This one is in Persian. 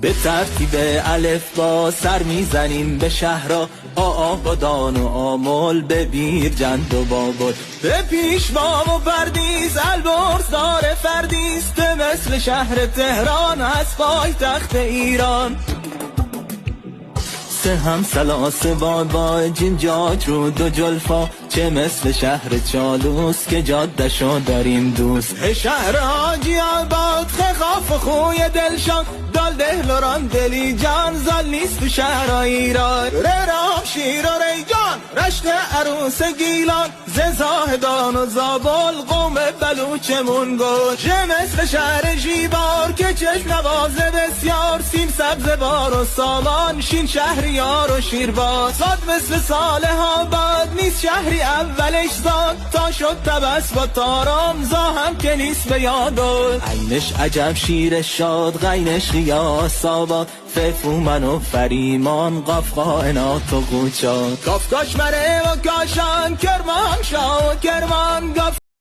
به ترتیب الف با سر میزنیم به شهرها، آبادان و آمل، به بیرجند و بابل. به پیشوا و پردیس البرز داره فردیست، مثل شهر تهران از پایتخت ایران. سه هم سلاسه با جنجاج رود و جلفا، چه مثل شهر چالوس که جاده شو داریم دوست. شهر حاجی آباد خاف خوی دلشان، دال دهلوران دلی جان، زال نیست تو شهر ایران. رام شیر و ریجان رشت عروس گیلان، زاهدان و زابل قوم بلوچمون گل. چه مثل شهر جیبار که چشم نوازه بسیار، سیم سبز بار و سامان، شین شهریار و شیرباز. صد مثل صالح آباد نیست شهری اولش زاد، تا شد تبس با تارام زاهم که نیست به یادل. عینش عجب شیر شاد غینش غیاس آباد، ففومن و فریمان قاف قائنات و قوچاد. کاف کاشمره و کاشان کرمان شاه و کرمان،